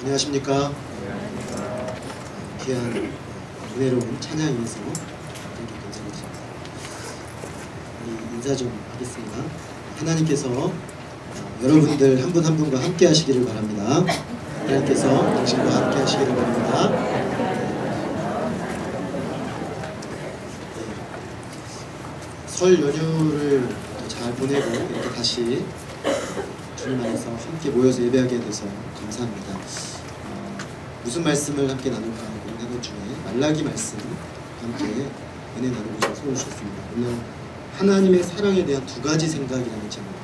안녕하십니까. 귀한 은혜로운 찬양에서 감사드립니다. 인사 좀 하겠습니다. 하나님께서 여러분들 한 분 한 분과 함께 하시기를 바랍니다. 하나님께서 당신과 함께 하시기를 바랍니다. 설 연휴를 잘 보내고 이렇게 다시 주님 안에서 함께 모여서 예배하게 돼서 감사합니다. 무슨 말씀을 함께 나눌까 고민하는 것 중에 말라기 말씀 함께 은혜 나누고자 손을 주셨습니다. 오늘 하나님의 사랑에 대한 두 가지 생각이라는 제목으로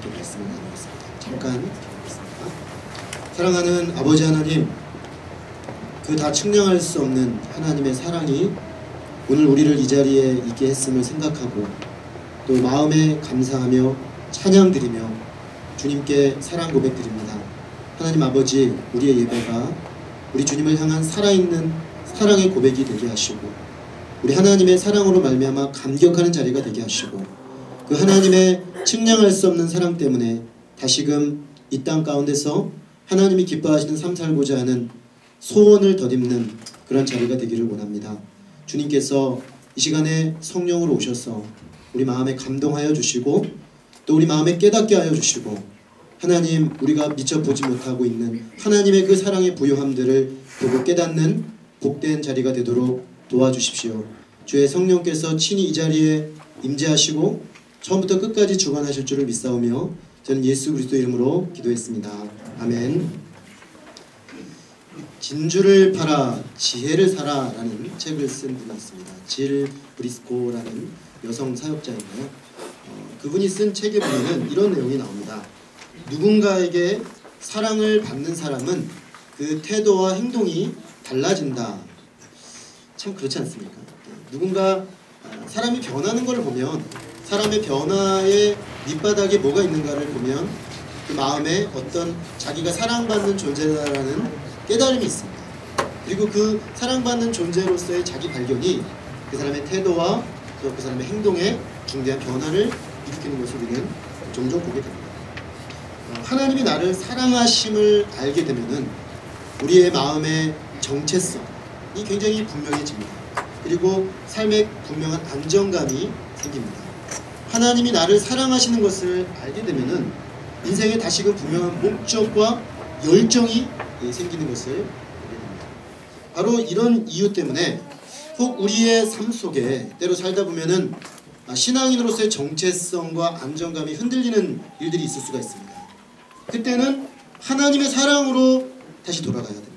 함께 말씀을 나누겠습니다. 잠깐 기도하겠습니다. 사랑하는 아버지 하나님, 그 다 측량할 수 없는 하나님의 사랑이 오늘 우리를 이 자리에 있게 했음을 생각하고 또 마음에 감사하며 찬양드리며 주님께 사랑 고백드립니다. 하나님 아버지, 우리의 예배가 우리 주님을 향한 살아있는 사랑의 고백이 되게 하시고 우리 하나님의 사랑으로 말미암아 감격하는 자리가 되게 하시고 그 하나님의 측량할 수 없는 사랑 때문에 다시금 이 땅 가운데서 하나님이 기뻐하시는 삶 살고자 하는 소원을 덧입는 그런 자리가 되기를 원합니다. 주님께서 이 시간에 성령으로 오셔서 우리 마음에 감동하여 주시고 또 우리 마음에 깨닫게 하여 주시고 하나님, 우리가 미처 보지 못하고 있는 하나님의 그 사랑의 부요함들을 보고 깨닫는 복된 자리가 되도록 도와주십시오. 주의 성령께서 친히 이 자리에 임재하시고 처음부터 끝까지 주관하실 줄을 믿사오며 저는 예수 그리스도 이름으로 기도했습니다. 아멘. 진주를 팔아 지혜를 사라 라는 책을 쓴 분이 있습니다. 질 브리스코라는 여성 사역자인데요. 그분이 쓴 책에 보면 이런 내용이 나옵니다. 누군가에게 사랑을 받는 사람은 그 태도와 행동이 달라진다. 참 그렇지 않습니까? 누군가 사람이 변하는 것을 보면 사람의 변화의 밑바닥에 뭐가 있는가를 보면 그 마음에 어떤 자기가 사랑받는 존재다라는 깨달음이 있습니다. 그리고 그 사랑받는 존재로서의 자기 발견이 그 사람의 태도와 또 그 사람의 행동에 중대한 변화를 일으키는 것을 우리는 종종 보게 됩니다. 하나님이 나를 사랑하심을 알게 되면은 우리의 마음의 정체성이 굉장히 분명해집니다. 그리고 삶에 분명한 안정감이 생깁니다. 하나님이 나를 사랑하시는 것을 알게 되면은 인생에 다시금 분명한 목적과 열정이 생기는 것을 보게 됩니다. 바로 이런 이유 때문에 혹 우리의 삶 속에 때로 살다 보면은 신앙인으로서의 정체성과 안정감이 흔들리는 일들이 있을 수가 있습니다. 그때는 하나님의 사랑으로 다시 돌아가야 됩니다.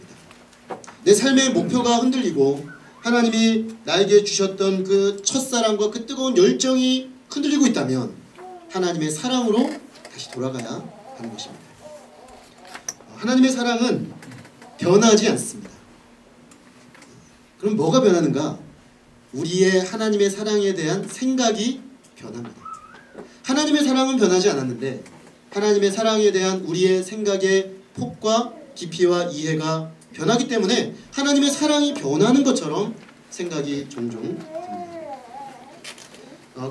내 삶의 목표가 흔들리고 하나님이 나에게 주셨던 그 첫사랑과 그 뜨거운 열정이 흔들리고 있다면 하나님의 사랑으로 다시 돌아가야 하는 것입니다. 하나님의 사랑은 변하지 않습니다. 그럼 뭐가 변하는가? 우리의 하나님의 사랑에 대한 생각이 변합니다. 하나님의 사랑은 변하지 않았는데 하나님의 사랑에 대한 우리의 생각의 폭과 깊이와 이해가 변하기 때문에 하나님의 사랑이 변하는 것처럼 생각이 종종 듭니다.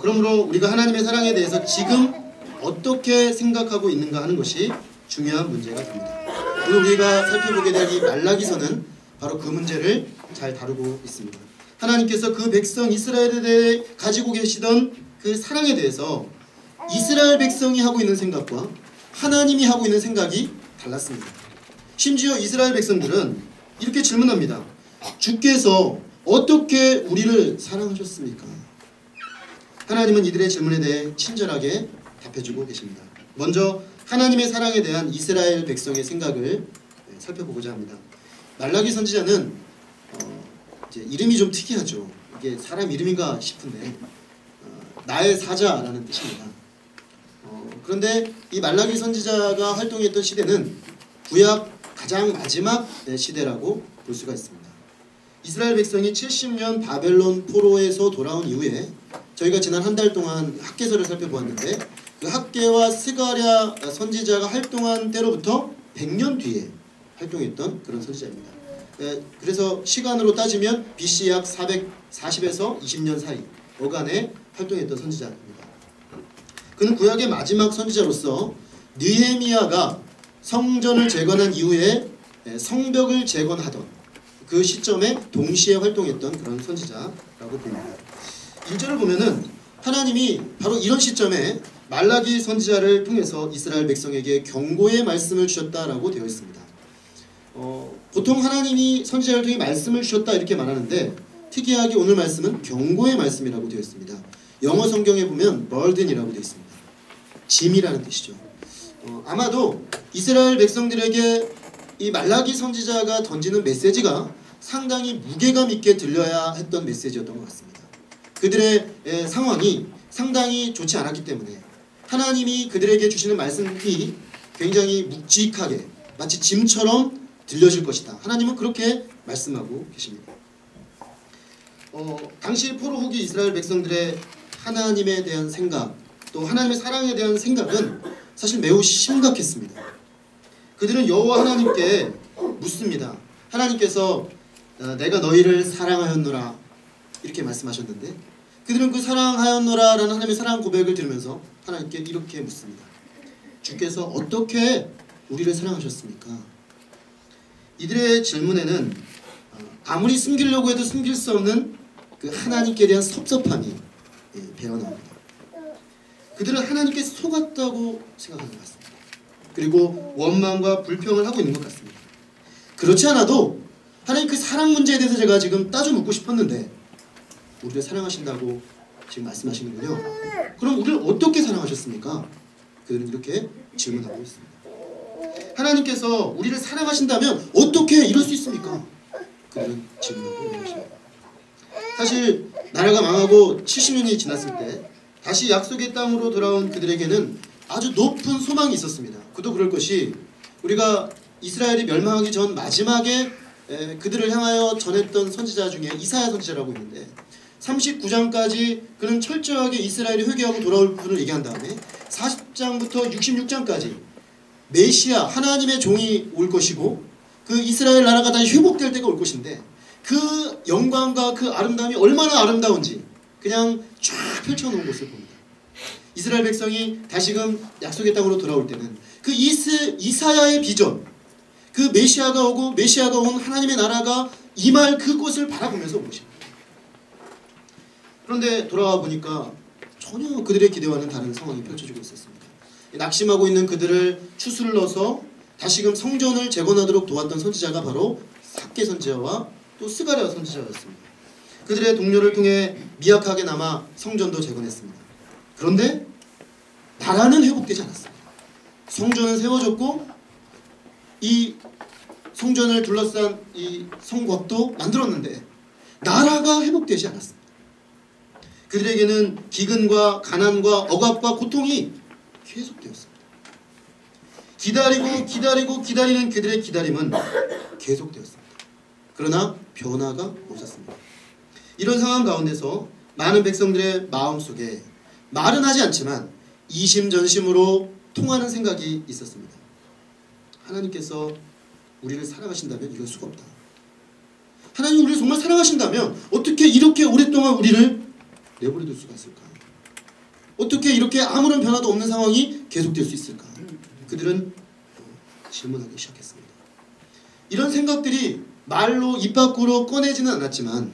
그러므로 우리가 하나님의 사랑에 대해서 지금 어떻게 생각하고 있는가 하는 것이 중요한 문제가 됩니다. 오늘 우리가 살펴보게 될 이 말라기서는 바로 그 문제를 잘 다루고 있습니다. 하나님께서 그 백성 이스라엘에 대해 가지고 계시던 그 사랑에 대해서 이스라엘 백성이 하고 있는 생각과 하나님이 하고 있는 생각이 달랐습니다. 심지어 이스라엘 백성들은 이렇게 질문합니다. 주께서 어떻게 우리를 사랑하셨습니까? 하나님은 이들의 질문에 대해 친절하게 답해주고 계십니다. 먼저 하나님의 사랑에 대한 이스라엘 백성의 생각을 살펴보고자 합니다. 말라기 선지자는 이제 이름이 좀 특이하죠. 이게 사람 이름인가 싶은데 나의 사자라는 뜻입니다. 그런데 이 말라기 선지자가 활동했던 시대는 구약 가장 마지막 시대라고 볼 수가 있습니다. 이스라엘 백성이 70년 바벨론 포로에서 돌아온 이후에 저희가 지난 한 달 동안 학개서를 살펴보았는데 그 학개와 스가랴 선지자가 활동한 때로부터 100년 뒤에 활동했던 그런 선지자입니다. 그래서 시간으로 따지면 BC 약 440에서 20년 사이 어간에 활동했던 선지자입니다. 그는 구약의 마지막 선지자로서 느헤미야가 성전을 재건한 이후에 성벽을 재건하던 그 시점에 동시에 활동했던 그런 선지자라고 봅니다. 1절을 보면은 하나님이 바로 이런 시점에 말라기 선지자를 통해서 이스라엘 백성에게 경고의 말씀을 주셨다라고 되어 있습니다. 보통 하나님이 선지자를 통해 말씀을 주셨다 이렇게 말하는데 특이하게 오늘 말씀은 경고의 말씀이라고 되어 있습니다. 영어 성경에 보면 burden이라고 되어 있습니다. 짐이라는 뜻이죠. 아마도 이스라엘 백성들에게 이 말라기 선지자가 던지는 메시지가 상당히 무게감 있게 들려야 했던 메시지였던 것 같습니다. 그들의 상황이 상당히 좋지 않았기 때문에 하나님이 그들에게 주시는 말씀이 굉장히 묵직하게 마치 짐처럼 들려질 것이다. 하나님은 그렇게 말씀하고 계십니다. 당시 포로 후기 이스라엘 백성들의 하나님에 대한 생각, 또 하나님의 사랑에 대한 생각은 사실 매우 심각했습니다. 그들은 여호와 하나님께 묻습니다. 하나님께서 내가 너희를 사랑하였노라 이렇게 말씀하셨는데 그들은 그 사랑하였노라 라는 하나님의 사랑 고백을 들으면서 하나님께 이렇게 묻습니다. 주께서 어떻게 우리를 사랑하셨습니까? 이들의 질문에는 아무리 숨기려고 해도 숨길 수 없는 그 하나님께 대한 섭섭함이 배어나옵니다. 그들은 하나님께 속았다고 생각하는 것 같습니다. 그리고 원망과 불평을 하고 있는 것 같습니다. 그렇지 않아도 하나님 그 사랑 문제에 대해서 제가 지금 따져 묻고 싶었는데 우리를 사랑하신다고 지금 말씀하시는군요. 그럼 우리를 어떻게 사랑하셨습니까? 그들은 이렇게 질문하고 있습니다. 하나님께서 우리를 사랑하신다면 어떻게 이럴 수 있습니까? 그들은 질문하고 있는 것입니다. 사실 나라가 망하고 70년이 지났을 때 다시 약속의 땅으로 돌아온 그들에게는 아주 높은 소망이 있었습니다. 그도 그럴 것이 우리가 이스라엘이 멸망하기 전 마지막에 그들을 향하여 전했던 선지자 중에 이사야 선지자라고 있는데 39장까지 그는 철저하게 이스라엘이 회개하고 돌아올 분을 얘기한 다음에 40장부터 66장까지 메시아 하나님의 종이 올 것이고 그 이스라엘 나라가 다시 회복될 때가 올 것인데 그 영광과 그 아름다움이 얼마나 아름다운지 그냥 쫙 펼쳐놓은 것을 봅니다. 이스라엘 백성이 다시금 약속의 땅으로 돌아올 때는 그 이사야의 비전, 그 메시아가 오고 메시아가 온 하나님의 나라가 임할 그곳을 바라보면서 온 것입니다. 그런데 돌아와 보니까 전혀 그들의 기대와는 다른 상황이 펼쳐지고 있었습니다. 낙심하고 있는 그들을 추수를 넣어서 다시금 성전을 재건하도록 도왔던 선지자가 바로 삭개 선지자와 또 스가랴 선지자였습니다. 그들의 동료를 통해 미약하게 남아 성전도 재건했습니다. 그런데 나라는 회복되지 않았습니다. 성전은 세워졌고 이 성전을 둘러싼 이 성곽도 만들었는데 나라가 회복되지 않았습니다. 그들에게는 기근과 가난과 억압과 고통이 계속되었습니다. 기다리는 그들의 기다림은 계속되었습니다. 그러나 변화가 없었습니다. 이런 상황 가운데서 많은 백성들의 마음속에 말은 하지 않지만 이심전심으로 통하는 생각이 있었습니다. 하나님께서 우리를 사랑하신다면 이럴 수가 없다. 하나님 우리를 정말 사랑하신다면 어떻게 이렇게 오랫동안 우리를 내버려둘 수가 있을까? 어떻게 이렇게 아무런 변화도 없는 상황이 계속될 수 있을까? 그들은 질문하기 시작했습니다. 이런 생각들이 말로 입 밖으로 꺼내지는 않았지만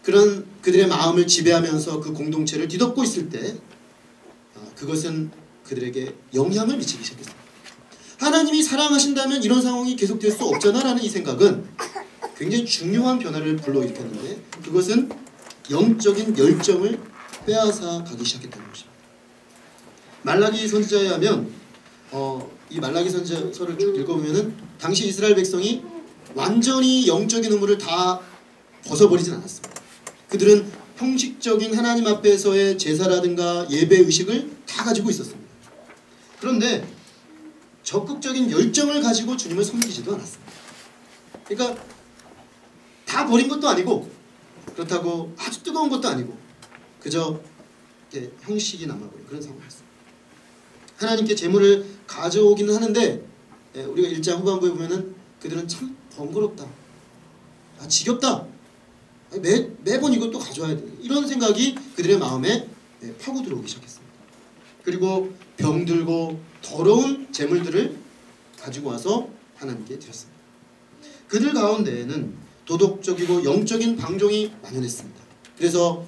그런 그들의 마음을 지배하면서 그 공동체를 뒤덮고 있을 때 그것은 그들에게 영향을 미치기 시작했습니다. 하나님이 사랑하신다면 이런 상황이 계속될 수 없잖아 라는 이 생각은 굉장히 중요한 변화를 불러일으켰는데 그것은 영적인 열정을 빼앗아 가기 시작했다는 것입니다. 말라기 선지자에 하면 이 말라기 선지서를 쭉 읽어보면은 당시 이스라엘 백성이 완전히 영적인 의무를 다 벗어버리진 않았습니다. 그들은 형식적인 하나님 앞에서의 제사라든가 예배 의식을 다 가지고 있었습니다. 그런데 적극적인 열정을 가지고 주님을 섬기지도 않았습니다. 그러니까 다 버린 것도 아니고 그렇다고 아주 뜨거운 것도 아니고 그저 형식이 남아버린 그런 상황이었습니다. 하나님께 제물을 가져오기는 하는데 우리가 1장 후반부에 보면은 그들은 참 번거롭다, 지겹다, 매번 이것도 가져와야 돼 이런 생각이 그들의 마음에 파고 들어오기 시작했습니다. 그리고 병들고 더러운 제물들을 가지고 와서 하나님께 드렸습니다. 그들 가운데에는 도덕적이고 영적인 방종이 만연했습니다. 그래서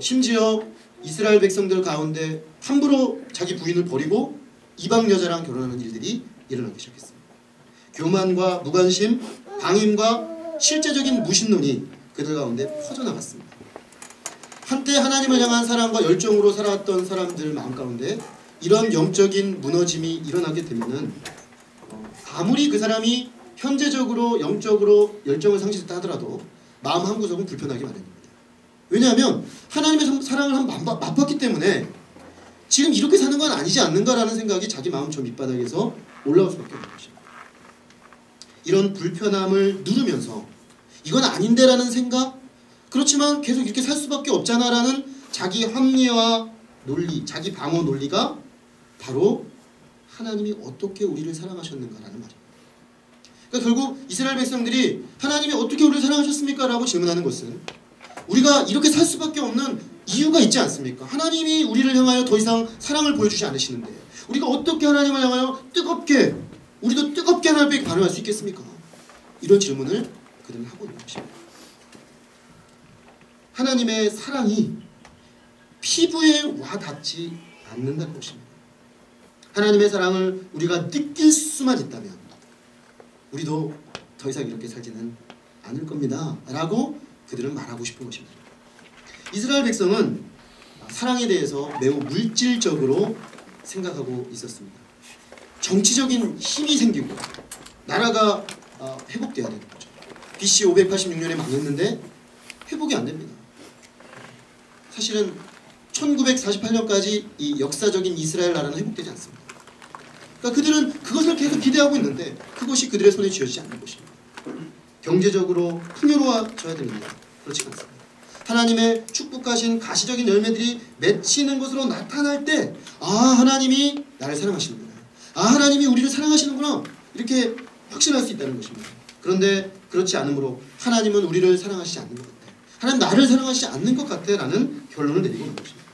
심지어 이스라엘 백성들 가운데 함부로 자기 부인을 버리고 이방 여자랑 결혼하는 일들이 일어나기 시작했습니다. 교만과 무관심, 방임과 실제적인 무신론이 그들 가운데 퍼져나갔습니다. 한때 하나님을 향한 사랑과 열정으로 살아왔던 사람들 마음 가운데 이런 영적인 무너짐이 일어나게 되면은 아무리 그 사람이 현재적으로 영적으로 열정을 상실했다 하더라도 마음 한구석은 불편하게 마련입니다. 왜냐하면 하나님의 사랑을 한번 맛봤기 때문에 지금 이렇게 사는 건 아니지 않는가라는 생각이 자기 마음 저 밑바닥에서 올라올 수밖에 없는 것입니다. 이런 불편함을 누르면서 이건 아닌데라는 생각, 그렇지만 계속 이렇게 살 수밖에 없잖아라는 자기 합리화 논리, 자기 방어 논리가 바로 하나님이 어떻게 우리를 사랑하셨는가라는 말입니다. 그러니까 결국 이스라엘 백성들이 하나님이 어떻게 우리를 사랑하셨습니까? 라고 질문하는 것은 우리가 이렇게 살 수밖에 없는 이유가 있지 않습니까? 하나님이 우리를 향하여 더 이상 사랑을 보여주지 않으시는데 우리가 어떻게 하나님을 향하여 우리도 뜨겁게 하나님께 반응할 수 있겠습니까? 이런 질문을 그들은 하고 있는 것입니다. 하나님의 사랑이 피부에 와닿지 않는다는 것입니다. 하나님의 사랑을 우리가 느낄 수만 있다면 우리도 더 이상 이렇게 살지는 않을 겁니다 라고 그들은 말하고 싶은 것입니다. 이스라엘 백성은 사랑에 대해서 매우 물질적으로 생각하고 있었습니다. 정치적인 힘이 생기고 나라가 회복돼야 되는 거죠. BC 586년에 망했는데 회복이 안 됩니다. 사실은 1948년까지 이 역사적인 이스라엘 나라는 회복되지 않습니다. 그러니까 그들은 그것을 계속 기대하고 있는데 그것이 그들의 손에 쥐어지지 않는 것입니다. 경제적으로 풍요로워져야 되는데 그렇지 않습니다. 하나님의 축복하신 가시적인 열매들이 맺히는 것으로 나타날 때 하나님이 나를 사랑하시는구나, 하나님이 우리를 사랑하시는구나 이렇게 확신할 수 있다는 것입니다. 그런데 그렇지 않으므로 하나님은 우리를 사랑하시지 않는 것 같아, 하나님 나를 사랑하시지 않는 것 같아 라는 결론을 내리고 있는 것입니다.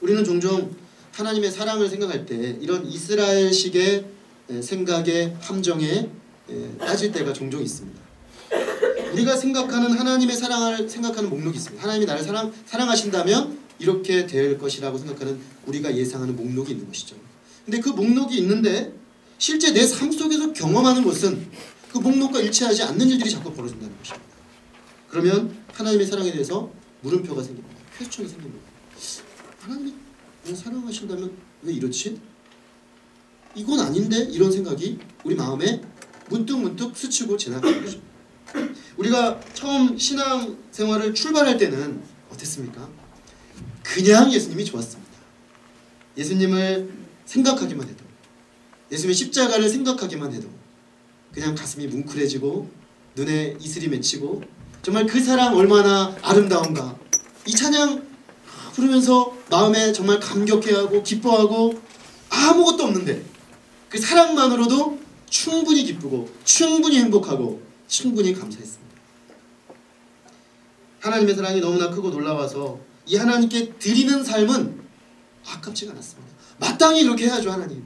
우리는 종종 하나님의 사랑을 생각할 때 이런 이스라엘식의 생각의 함정에 빠질 때가 종종 있습니다. 우리가 생각하는 하나님의 사랑을 생각하는 목록이 있습니다. 하나님이 나를 사랑하신다면 이렇게 될 것이라고 생각하는 우리가 예상하는 목록이 있는 것이죠. 근데 그 목록이 있는데 실제 내 삶 속에서 경험하는 것은 그 목록과 일치하지 않는 일들이 자꾸 벌어진다는 것입니다. 그러면 하나님의 사랑에 대해서 물음표가 생깁니다. 퀘스천이 생깁니다. 하나님이 날 사랑하신다면 왜 이렇지? 이건 아닌데? 이런 생각이 우리 마음에 문득문득 스치고 지나가는 것입니다. 우리가 처음 신앙생활을 출발할 때는 어땠습니까? 그냥 예수님이 좋았습니다. 예수님을 생각하기만 해도, 예수님의 십자가를 생각하기만 해도 그냥 가슴이 뭉클해지고 눈에 이슬이 맺히고 정말 그 사랑 얼마나 아름다운가, 이 찬양 부르면서 마음에 정말 감격해하고 기뻐하고 아무것도 없는데 그 사랑만으로도 충분히 기쁘고 충분히 행복하고 충분히 감사했습니다. 하나님의 사랑이 너무나 크고 놀라워서 이 하나님께 드리는 삶은 아깝지가 않았습니다. 마땅히 그렇게 해야죠. 하나님,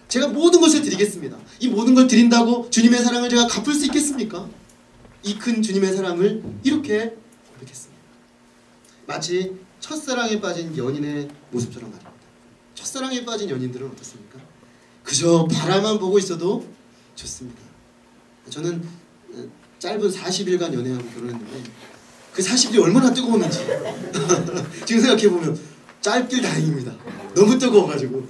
제가 모든 것을 드리겠습니다. 이 모든 걸 드린다고 주님의 사랑을 제가 갚을 수 있겠습니까? 이 큰 주님의 사랑을 이렇게 고백했습니다. 마치 첫사랑에 빠진 연인의 모습처럼 말입니다. 첫사랑에 빠진 연인들은 어떻습니까? 그저 바라만 보고 있어도 좋습니다. 저는 짧은 40일간 연애하고 결혼했는데 그 40일이 얼마나 뜨거웠는지 지금 생각해보면 짧길 다행입니다. 너무 뜨거워가지고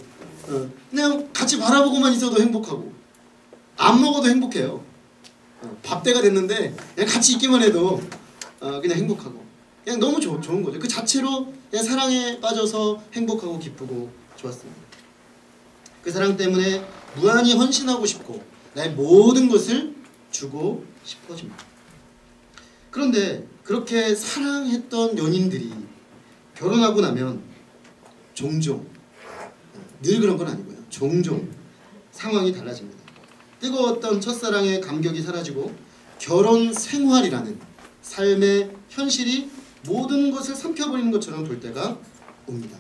그냥 같이 바라보고만 있어도 행복하고 안 먹어도 행복해요. 밥때가 됐는데 그냥 같이 있기만 해도 그냥 행복하고 그냥 너무 좋은 거죠. 그 자체로 그냥 사랑에 빠져서 행복하고 기쁘고 좋았습니다. 그 사랑 때문에 무한히 헌신하고 싶고 나의 모든 것을 주고 싶어집니다. 그런데 그렇게 사랑했던 연인들이 결혼하고 나면 종종, 늘 그런 건 아니고요, 종종 상황이 달라집니다. 뜨거웠던 첫사랑의 감격이 사라지고 결혼 생활이라는 삶의 현실이 모든 것을 삼켜버리는 것처럼 볼 때가 옵니다.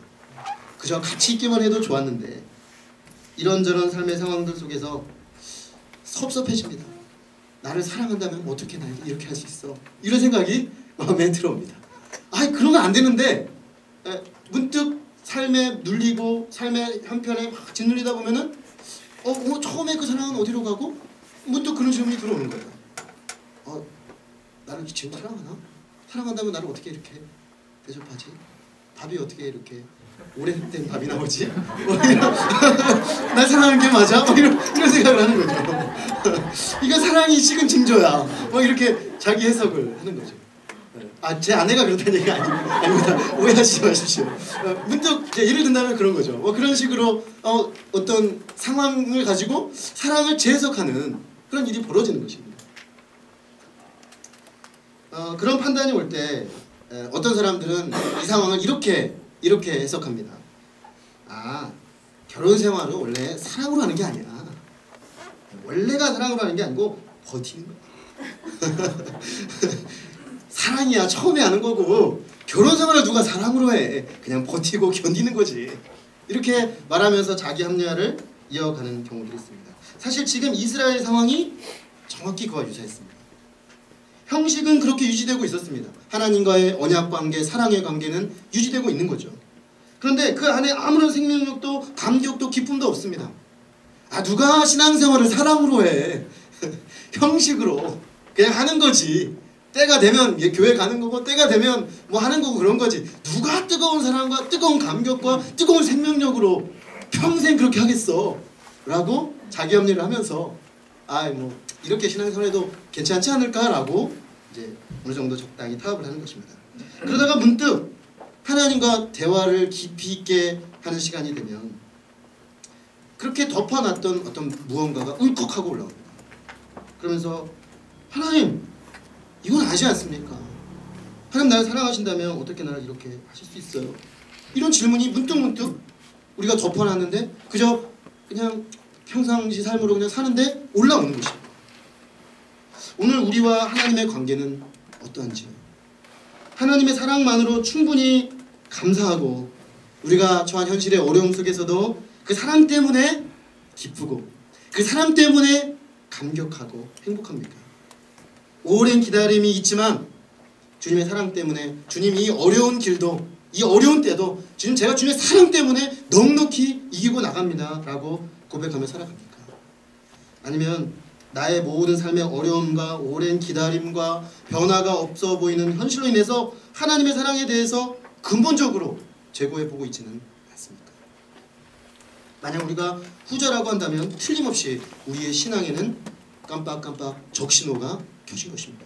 그저 같이 있기만 해도 좋았는데 이런저런 삶의 상황들 속에서 섭섭해집니다. 나를 사랑한다면 어떻게 나에게 이렇게 할 수 있어? 이런 생각이 마음에 들어옵니다. 아, 그런 건 안 되는데 문득 삶에 눌리고 삶의 한편에 막 짓눌리다 보면은 처음에 그 사랑은 어디로 가고 문득 그런 질문이 들어오는 거예요. 나를 지금 사랑하나? 사랑한다면 나를 어떻게 이렇게 대접하지? 답이 어떻게 이렇게 오래된 답이 나오지? 날 사랑하는 게 맞아? 이런 생각을 하는 거죠. 이거 사랑이 식은 징조야. 이렇게 자기 해석을 하는 거죠. 제 아내가 그렇다는 얘기가 아닙니다. 오해하시지 마십시오. 문득 예를 든다면 그런 거죠. 그런 식으로 어떤 상황을 가지고 사랑을 재해석하는 그런 일이 벌어지는 것입니다. 그런 판단이 올 때 어떤 사람들은 이 상황을 이렇게 해석합니다. 결혼 생활은 원래 사랑으로 하는 게 아니야. 원래가 사랑으로 하는 게 아니고 버티는 거야. 사랑이야 처음에 하는 거고 결혼 생활을 누가 사랑으로 해. 그냥 버티고 견디는 거지. 이렇게 말하면서 자기 합리화를 이어가는 경우들이 있습니다. 사실 지금 이스라엘 상황이 정확히 그와 유사했습니다. 형식은 그렇게 유지되고 있었습니다. 하나님과의 언약관계, 사랑의 관계는 유지되고 있는 거죠. 그런데 그 안에 아무런 생명력도 감격도 기쁨도 없습니다. 누가 신앙생활을 사랑으로 해. 형식으로 그냥 하는 거지. 때가 되면 교회 가는 거고 때가 되면 하는 거고 그런 거지. 누가 뜨거운 사랑과 뜨거운 감격과 뜨거운 생명력으로 평생 그렇게 하겠어 라고 자기 합리를 하면서 이렇게 신앙생활해도 괜찮지 않을까라고 이제 어느 정도 적당히 타협을 하는 것입니다. 그러다가 문득 하나님과 대화를 깊이 있게 하는 시간이 되면 그렇게 덮어놨던 어떤 무언가가 울컥하고 올라옵니다. 그러면서 하나님, 이건 아시지 않습니까? 하나님 나를 사랑하신다면 어떻게 나를 이렇게 하실 수 있어요? 이런 질문이 문득 우리가 덮어놨는데 그냥 평상시 삶으로 그냥 사는데 올라오는 것입니다. 오늘 우리와 하나님의 관계는 어떠한지요? 하나님의 사랑만으로 충분히 감사하고 우리가 처한 현실의 어려움 속에서도 그 사랑 때문에 기쁘고 그 사랑 때문에 감격하고 행복합니까? 오랜 기다림이 있지만 주님의 사랑 때문에 주님 이 어려운 길도 이 어려운 때도 주님 제가 주님의 사랑 때문에 넉넉히 이기고 나갑니다 라고 고백하며 살아갑니까? 아니면 나의 모든 삶의 어려움과 오랜 기다림과 변화가 없어 보이는 현실로 인해서 하나님의 사랑에 대해서 근본적으로 재고해보고 있지는 않습니까? 만약 우리가 후자라고 한다면 틀림없이 우리의 신앙에는 깜빡깜빡 적신호가 켜진 것입니다.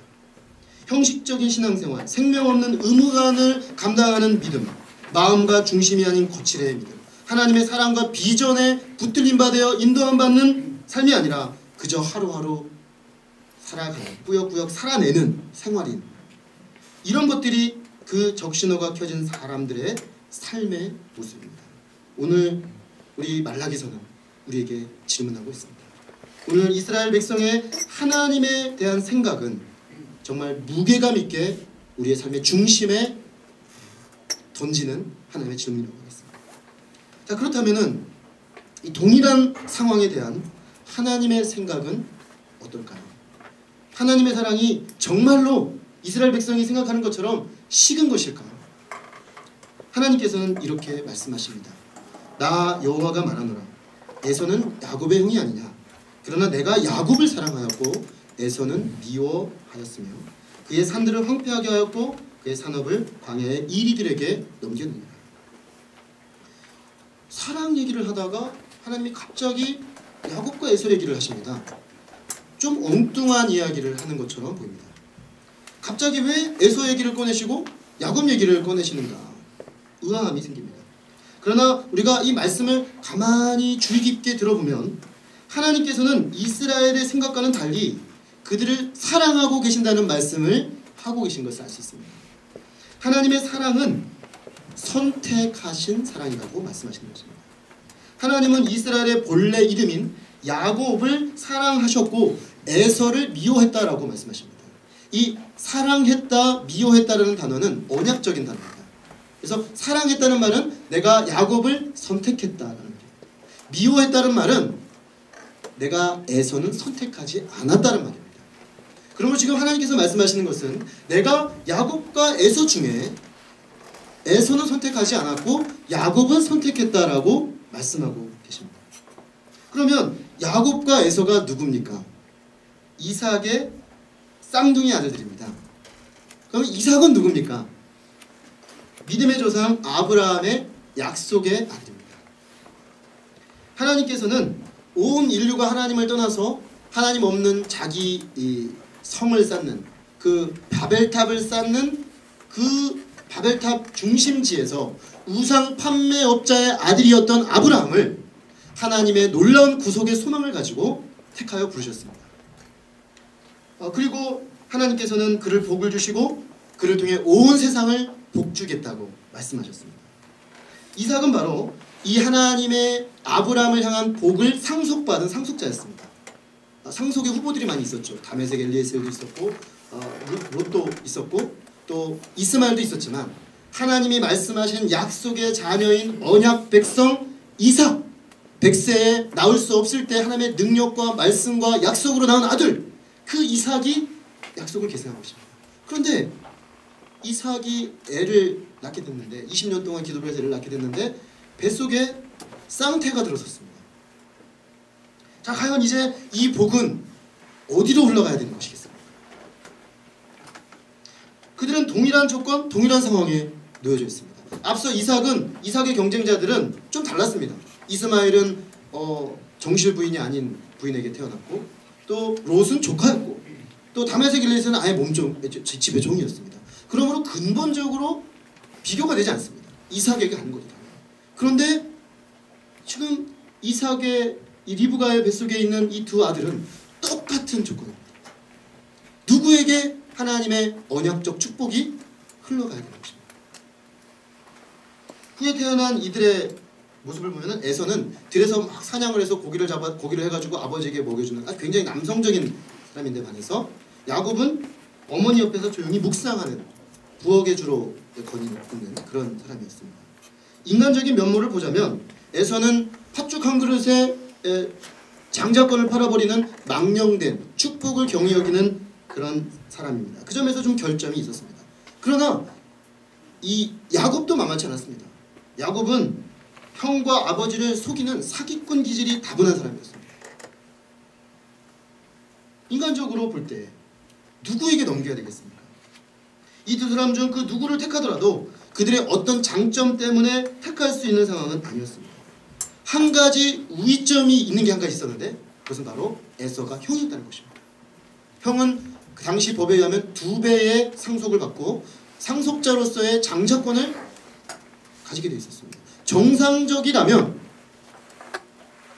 형식적인 신앙생활, 생명 없는 의무관을 감당하는 믿음, 마음과 중심이 아닌 거칠의 믿음, 하나님의 사랑과 비전에 붙들림 받아 인도함 받는 삶이 아니라 그저 하루하루 살아가는, 꾸역꾸역 살아내는 생활인, 이런 것들이 그 적신호가 켜진 사람들의 삶의 모습입니다. 오늘 우리 말라기서는 우리에게 질문하고 있습니다. 오늘 이스라엘 백성의 하나님에 대한 생각은 정말 무게감 있게 우리의 삶의 중심에 던지는 하나님의 질문이라고 하겠습니다. 자, 그렇다면은 이 동일한 상황에 대한 하나님의 생각은 어떨까요? 하나님의 사랑이 정말로 이스라엘 백성이 생각하는 것처럼 식은 것일까요? 하나님께서는 이렇게 말씀하십니다. 나 여호와가 말하노라. 에서는 야곱의 형이 아니냐. 그러나 내가 야곱을 사랑하였고 에서는 미워하였으며 그의 산들을 황폐하게 하였고 그의 산업을 광야의 이리들에게 넘겼느니라. 사랑 얘기를 하다가 하나님이 갑자기 야곱과 에서 얘기를 하십니다. 좀 엉뚱한 이야기를 하는 것처럼 보입니다. 갑자기 왜 에서 얘기를 꺼내시고 야곱 얘기를 꺼내시는가? 의아함이 생깁니다. 그러나 우리가 이 말씀을 가만히 주의 깊게 들어보면 하나님께서는 이스라엘의 생각과는 달리 그들을 사랑하고 계신다는 말씀을 하고 계신 것을 알 수 있습니다. 하나님의 사랑은 선택하신 사랑이라고 말씀하시는 것입니다. 하나님은 이스라엘의 본래 이름인 야곱을 사랑하셨고 에서를 미워했다라고 말씀하십니다. 이 사랑했다, 미워했다라는 단어는 언약적인 단어입니다. 그래서 사랑했다는 말은 내가 야곱을 선택했다라는 말입니다. 미워했다는 말은 내가 에서는 선택하지 않았다는 말입니다. 그러므로 지금 하나님께서 말씀하시는 것은 내가 야곱과 에서 중에 에서는 선택하지 않았고 야곱은 선택했다라고 말씀하고 계십니다. 그러면 야곱과 에서가 누굽니까? 이삭의 쌍둥이 아들들입니다. 그럼 이삭은 누굽니까? 믿음의 조상 아브라함의 약속의 아들입니다. 하나님께서는 온 인류가 하나님을 떠나서 하나님 없는 자기 이 성을 쌓는 그 바벨탑을 쌓는 그 바벨탑 중심지에서 우상 판매업자의 아들이었던 아브라함을 하나님의 놀라운 구속의 소망을 가지고 택하여 부르셨습니다. 그리고 하나님께서는 그를 복을 주시고 그를 통해 온 세상을 복주겠다고 말씀하셨습니다. 이삭은 바로 이 하나님의 아브라함을 향한 복을 상속받은 상속자였습니다. 상속의 후보들이 많이 있었죠. 다메섹 엘리에셀도 있었고 롯도 있었고 또 이스마엘도 있었지만 하나님이 말씀하신 약속의 자녀인 언약 백성 이삭 100세에 나올 수 없을 때 하나님의 능력과 말씀과 약속으로 낳은 아들 그 이삭이 약속을 계승하고 있습니다. 그런데 이삭이 애를 낳게 됐는데 20년 동안 기도를 해서 애를 낳게 됐는데 뱃속에 쌍태가 들어섰습니다. 자, 과연 이제 이 복은 어디로 흘러가야 되는 것이겠습니까? 그들은 동일한 조건, 동일한 상황에 놓여져 있습니다. 앞서 이삭의 경쟁자들은 좀 달랐습니다. 이스마엘은 정실 부인이 아닌 부인에게 태어났고 또 롯은 조카였고 또 다메섹 엘리에셀은 아예 집의 종이었습니다. 그러므로 근본적으로 비교가 되지 않습니다. 이삭에게 가는 거죠. 그런데 지금 이삭의 이 리브가의 뱃속에 있는 이 두 아들은 똑같은 조건입니다. 누구에게 하나님의 언약적 축복이 흘러가야 되는 것입니다. 후에 태어난 이들의 모습을 보면은 에서는 들에서 막 사냥을 해서 고기를 해가지고 아버지에게 먹여주는 굉장히 남성적인 사람인데 반해서 야곱은 어머니 옆에서 조용히 묵상하는 부엌에 주로 거니 있는 그런 사람이었습니다. 인간적인 면모를 보자면 에서는 팥죽 한 그릇에 장자권을 팔아버리는 망령된 축복을 경히 여기는 그런 사람입니다. 그 점에서 좀 결점이 있었습니다. 그러나 이 야곱도 만만치 않았습니다. 야곱은 형과 아버지를 속이는 사기꾼 기질이 다분한 사람이었습니다. 인간적으로 볼 때 누구에게 넘겨야 되겠습니까? 이 두 사람 중 그 누구를 택하더라도 그들의 어떤 장점 때문에 택할 수 있는 상황은 아니었습니다. 한 가지 우위점이 있는 게 한 가지 있었는데 그것은 바로 에서가 형이었다는 것입니다. 형은 그 당시 법에 의하면 2배의 상속을 받고 상속자로서의 장자권을 가지게 되어 있었습니다. 정상적이라면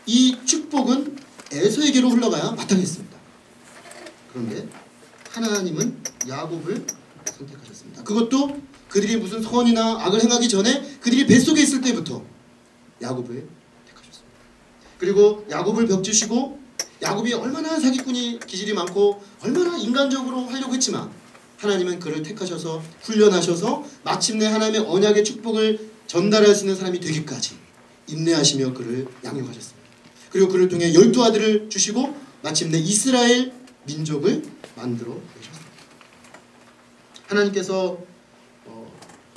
이 축복은 에서에게로 흘러가야 마땅했습니다. 그런데 하나님은 야곱을 선택하셨습니다. 그것도 그들이 무슨 선이나 악을 행하기 전에 그들이 뱃속에 있을 때부터 야곱을 택하셨습니다. 그리고 야곱을 벽지시고 야곱이 얼마나 사기꾼이 기질이 많고 얼마나 인간적으로 하려고 했지만 하나님은 그를 택하셔서 훈련하셔서 마침내 하나님의 언약의 축복을 전달할 수 있는 사람이 되기까지 인내하시며 그를 양육하셨습니다. 그리고 그를 통해 12아들을 주시고 마침내 이스라엘 민족을 만들어 내셨습니다. 하나님께서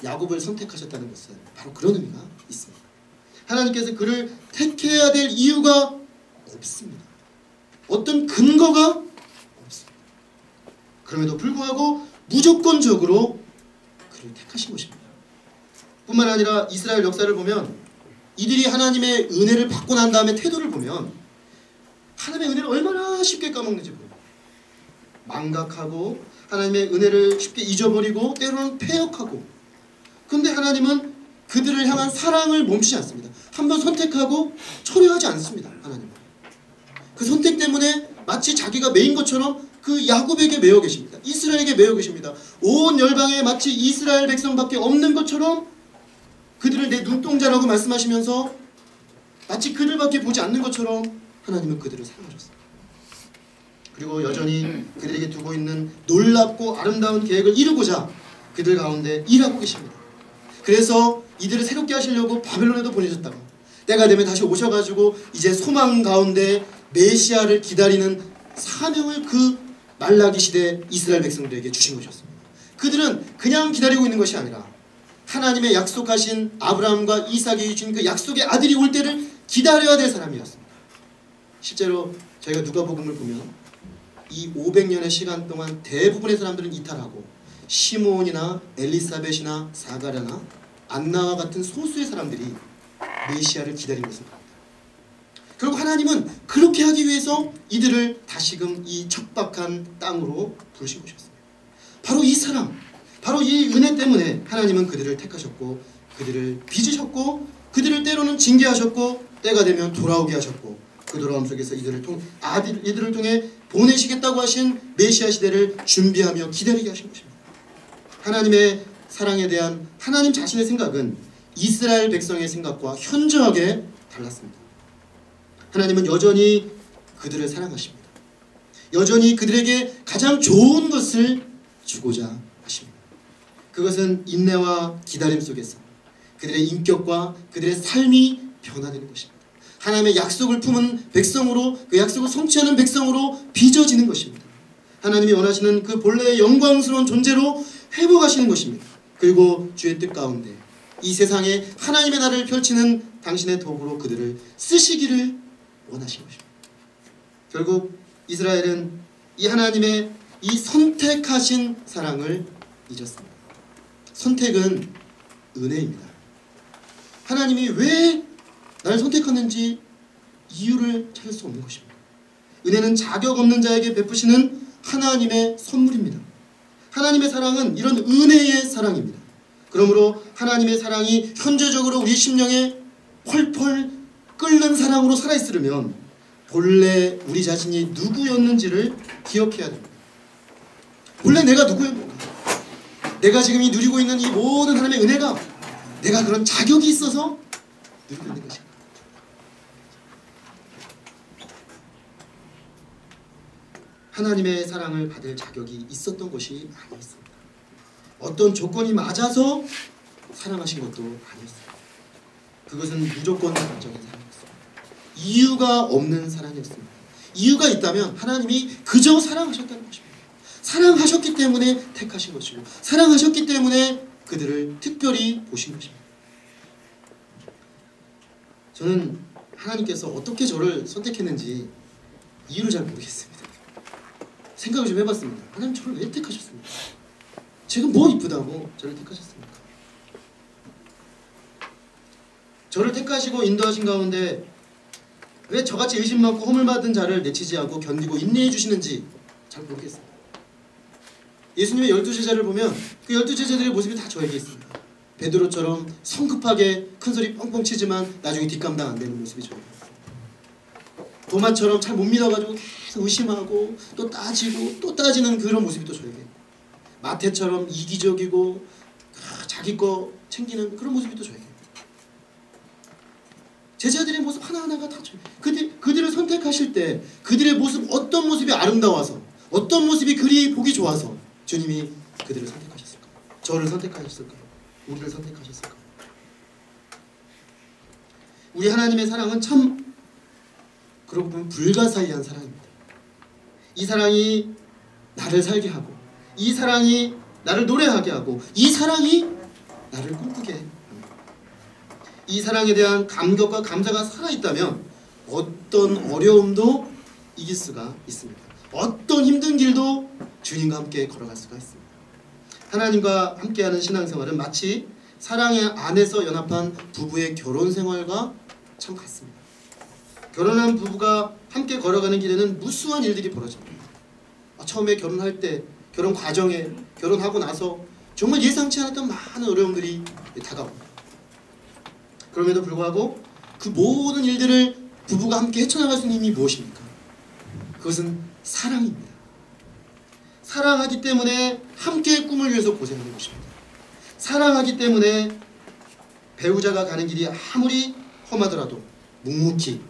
야곱을 선택하셨다는 것은 바로 그런 의미가 있습니다. 하나님께서 그를 택해야 될 이유가 없습니다. 어떤 근거가 없습니다. 그럼에도 불구하고 무조건적으로 그를 택하신 것입니다. 뿐만 아니라 이스라엘 역사를 보면 이들이 하나님의 은혜를 받고 난 다음에 태도를 보면 하나님의 은혜를 얼마나 쉽게 까먹는지 보여요. 망각하고 하나님의 은혜를 쉽게 잊어버리고 때로는 패역하고, 그런데 하나님은 그들을 향한 사랑을 멈추지 않습니다. 한번 선택하고 철회하지 않습니다. 하나님은 그 선택 때문에 마치 자기가 매인 것처럼 그 야곱에게 매여 계십니다. 이스라엘에게 매여 계십니다. 온 열방에 마치 이스라엘 백성밖에 없는 것처럼 그들을 내 눈동자라고 말씀하시면서 마치 그들밖에 보지 않는 것처럼 하나님은 그들을 사랑하셨습니다. 그리고 여전히 그들에게 두고 있는 놀랍고 아름다운 계획을 이루고자 그들 가운데 일하고 계십니다. 그래서 이들을 새롭게 하시려고 바벨론에도 보내셨다가 때가 되면 다시 오셔가지고 이제 소망 가운데 메시아를 기다리는 사명을 그 말라기 시대 이스라엘 백성들에게 주신 것이었습니다. 그들은 그냥 기다리고 있는 것이 아니라 하나님의 약속하신 아브라함과 이삭에게 주신 그 약속의 아들이 올 때를 기다려야 될 사람이었습니다. 실제로 저희가 누가복음을 보면 이 500년의 시간 동안 대부분의 사람들은 이탈하고 시므온이나 엘리사벳이나 사가랴나 안나와 같은 소수의 사람들이 메시아를 기다린 것을 봅니다. 결국 하나님은 그렇게 하기 위해서 이들을 다시금 이 척박한 땅으로 부르신 것이었습니다. 바로 이 사랑, 바로 이 은혜 때문에 하나님은 그들을 택하셨고 그들을 빚으셨고 그들을 때로는 징계하셨고 때가 되면 돌아오게 하셨고 그 돌아옴 속에서 이들을 통해 보내시겠다고 하신 메시아 시대를 준비하며 기다리게 하신 것입니다. 하나님의 사랑에 대한 하나님 자신의 생각은 이스라엘 백성의 생각과 현저하게 달랐습니다. 하나님은 여전히 그들을 사랑하십니다. 여전히 그들에게 가장 좋은 것을 주고자 하십니다. 그것은 인내와 기다림 속에서 그들의 인격과 그들의 삶이 변화되는 것입니다. 하나님의 약속을 품은 백성으로, 그 약속을 성취하는 백성으로 빚어지는 것입니다. 하나님이 원하시는 그 본래의 영광스러운 존재로 회복하시는 것입니다. 그리고 주의 뜻 가운데 이 세상에 하나님의 나라를 펼치는 당신의 도구로 그들을 쓰시기를 원하신 것입니다. 결국 이스라엘은 이 하나님의 이 선택하신 사랑을 잊었습니다. 선택은 은혜입니다. 하나님이 왜 나를 선택하는지 이유를 찾을 수 없는 것입니다. 은혜는 자격 없는 자에게 베푸시는 하나님의 선물입니다. 하나님의 사랑은 이런 은혜의 사랑입니다. 그러므로 하나님의 사랑이 현재적으로 우리 심령에 펄펄 끓는 사랑으로 살아있으려면 본래 우리 자신이 누구였는지를 기억해야 됩니다. 본래 내가 누구였는가? 내가 지금 이 누리고 있는 이 모든 하나님의 은혜가 내가 그런 자격이 있어서 누리고 있는 것인가? 하나님의 사랑을 받을 자격이 있었던 것이 아니었습니다. 어떤 조건이 맞아서 사랑하신 것도 아니었습니다. 그것은 무조건적인 사랑이었습니다. 이유가 없는 사랑이었습니다. 이유가 있다면 하나님이 그저 사랑하셨다는 것입니다. 사랑하셨기 때문에 택하신 것이고 사랑하셨기 때문에 그들을 특별히 보신 것입니다. 저는 하나님께서 어떻게 저를 선택했는지 이유를 잘 모르겠습니다. 생각을 좀 해봤습니다. 하나님 저를 왜 택하셨습니까? 제가 뭐 이쁘다고 저를 택하셨습니까? 저를 택하시고 인도하신 가운데 왜 저같이 의심 많고 허물 받은 자를 내치지 않고 견디고 인내해 주시는지 잘 모르겠습니다. 예수님의 12제자를 보면 그 12제자들의 모습이 다 저에게 있습니다. 베드로처럼 성급하게 큰소리 뻥뻥 치지만 나중에 뒷감당 안 되는 모습이 저에게 있습니다. 도마처럼 잘 못 믿어가지고 계속 의심하고 또 따지고 또 따지는 그런 모습이 또 저에게 있고 마태처럼 이기적이고 자기 거 챙기는 그런 모습이 또 저에게 있고 제자들의 모습 하나하나가 다 그들을 선택하실 때 그들의 모습 어떤 모습이 아름다워서 어떤 모습이 그리 보기 좋아서 주님이 그들을 선택하셨을까요? 저를 선택하셨을까요? 우리를 선택하셨을까요? 우리 하나님의 사랑은 참 그러고 보면 불가사의한 사랑입니다. 이 사랑이 나를 살게 하고 이 사랑이 나를 노래하게 하고 이 사랑이 나를 꿈꾸게 합니다. 이 사랑에 대한 감격과 감사가 살아있다면 어떤 어려움도 이길 수가 있습니다. 어떤 힘든 길도 주님과 함께 걸어갈 수가 있습니다. 하나님과 함께하는 신앙생활은 마치 사랑의 안에서 연합한 부부의 결혼생활과 참 같습니다. 결혼한 부부가 함께 걸어가는 길에는 무수한 일들이 벌어집니다. 처음에 결혼할 때, 결혼 과정에, 결혼하고 나서 정말 예상치 않았던 많은 어려움들이 다가옵니다. 그럼에도 불구하고 그 모든 일들을 부부가 함께 헤쳐나갈 수 있는 힘이 무엇입니까? 그것은 사랑입니다. 사랑하기 때문에 함께의 꿈을 위해서 고생하는 것입니다. 사랑하기 때문에 배우자가 가는 길이 아무리 험하더라도 묵묵히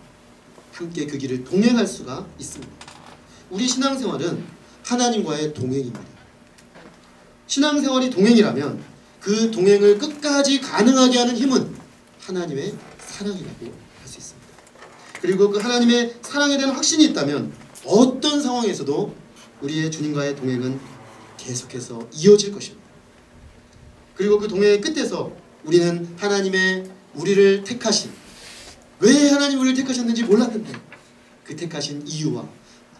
함께 그 길을 동행할 수가 있습니다. 우리 신앙생활은 하나님과의 동행입니다. 신앙생활이 동행이라면 그 동행을 끝까지 가능하게 하는 힘은 하나님의 사랑이라고 할 수 있습니다. 그리고 그 하나님의 사랑에 대한 확신이 있다면 어떤 상황에서도 우리의 주님과의 동행은 계속해서 이어질 것입니다. 그리고 그 동행의 끝에서 우리는 하나님의 우리를 택하신, 왜 하나님 우리를 택하셨는지 몰랐는데 그 택하신 이유와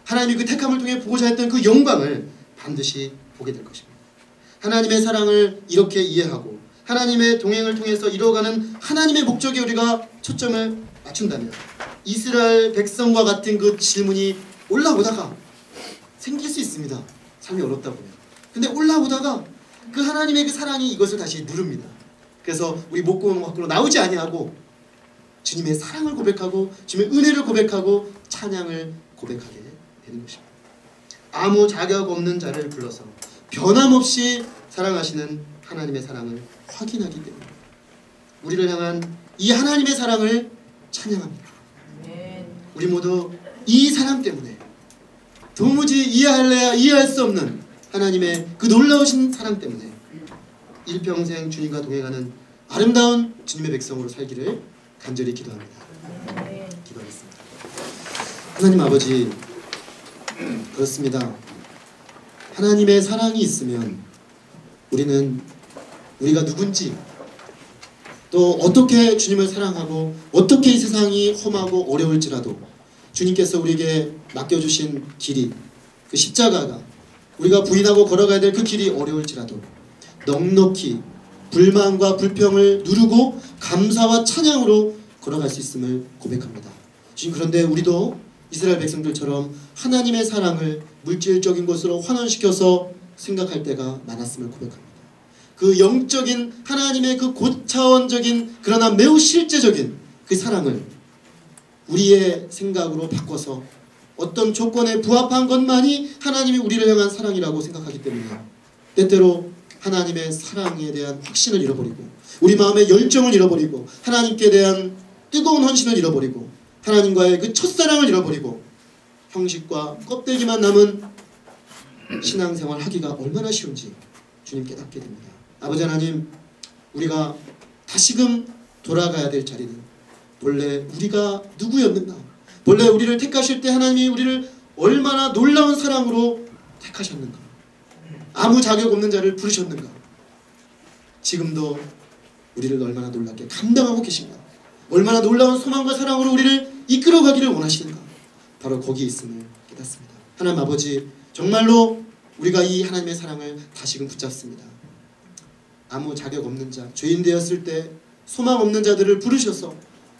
하나님이 그 택함을 통해 보고자 했던 그 영광을 반드시 보게 될 것입니다. 하나님의 사랑을 이렇게 이해하고 하나님의 동행을 통해서 이루어가는 하나님의 목적에 우리가 초점을 맞춘다면 이스라엘 백성과 같은 그 질문이 올라오다가 생길 수 있습니다. 삶이 어렵다 보면. 근데 올라오다가 그 하나님의 그 사랑이 이것을 다시 누릅니다. 그래서 우리 목구멍 밖으로 나오지 아니하고 주님의 사랑을 고백하고 주님의 은혜를 고백하고 찬양을 고백하게 되는 것입니다. 아무 자격 없는 자를 불러서 변함없이 사랑하시는 하나님의 사랑을 확인하기 때문에 우리를 향한 이 하나님의 사랑을 찬양합니다. 우리 모두 이 사랑 때문에 도무지 이해할래야 이해할 수 없는 하나님의 그 놀라우신 사랑 때문에 일평생 주님과 동행하는 아름다운 주님의 백성으로 살기를 간절히 기도합니다. 기도하겠습니다. 하나님 아버지, 그렇습니다. 하나님의 사랑이 있으면 우리는 우리가 누군지 또 어떻게 주님을 사랑하고 어떻게 이 세상이 험하고 어려울지라도 주님께서 우리에게 맡겨주신 길이, 그 십자가가 우리가 부인하고 걸어가야 될 그 길이 어려울지라도 넉넉히 불만과 불평을 누르고 감사와 찬양으로 걸어갈 수 있음을 고백합니다. 주님, 그런데 우리도 이스라엘 백성들처럼 하나님의 사랑을 물질적인 것으로 환원시켜서 생각할 때가 많았음을 고백합니다. 그 영적인 하나님의 그 고차원적인 그러나 매우 실제적인 그 사랑을 우리의 생각으로 바꿔서 어떤 조건에 부합한 것만이 하나님이 우리를 향한 사랑이라고 생각하기 때문에 때때로 하나님의 사랑에 대한 확신을 잃어버리고 우리 마음의 열정을 잃어버리고 하나님께 대한 뜨거운 헌신을 잃어버리고 하나님과의 그 첫사랑을 잃어버리고 형식과 껍데기만 남은 신앙생활 하기가 얼마나 쉬운지 주님 깨닫게 됩니다. 아버지 하나님, 우리가 다시금 돌아가야 될 자리는 본래 우리가 누구였는가, 본래 우리를 택하실 때 하나님이 우리를 얼마나 놀라운 사랑으로 택하셨는가, 아무 자격 없는 자를 부르셨는가, 지금도 우리를 얼마나 놀랍게 감당하고 계신가, 얼마나 놀라운 소망과 사랑으로 우리를 이끌어가기를 원하시는가, 바로 거기에 있음을 깨닫습니다. 하나님 아버지, 정말로 우리가 이 하나님의 사랑을 다시금 붙잡습니다. 아무 자격 없는 자, 죄인 되었을 때 소망 없는 자들을 부르셔서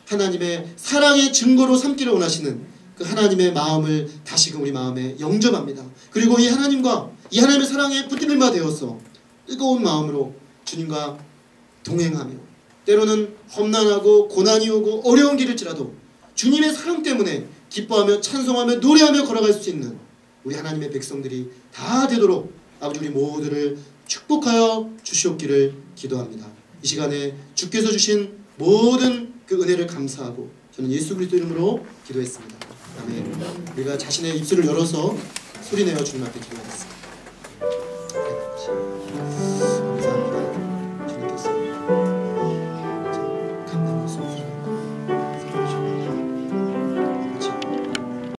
하나님의 사랑의 증거로 삼기를 원하시는 그 하나님의 마음을 다시금 우리 마음에 영접합니다. 그리고 이 하나님과 이 하나님의 사랑에 붙들림 바 되어서 뜨거운 마음으로 주님과 동행하며 때로는 험난하고 고난이 오고 어려운 길일지라도 주님의 사랑 때문에 기뻐하며 찬송하며 노래하며 걸어갈 수 있는 우리 하나님의 백성들이 다 되도록 아버지 우리 모두를 축복하여 주시옵기를 기도합니다. 이 시간에 주께서 주신 모든 그 은혜를 감사하고 저는 예수 그리스도 이름으로 기도했습니다. 아멘. 우리가 자신의 입술을 열어서 소리내어 주님 앞에 기도하겠습니다.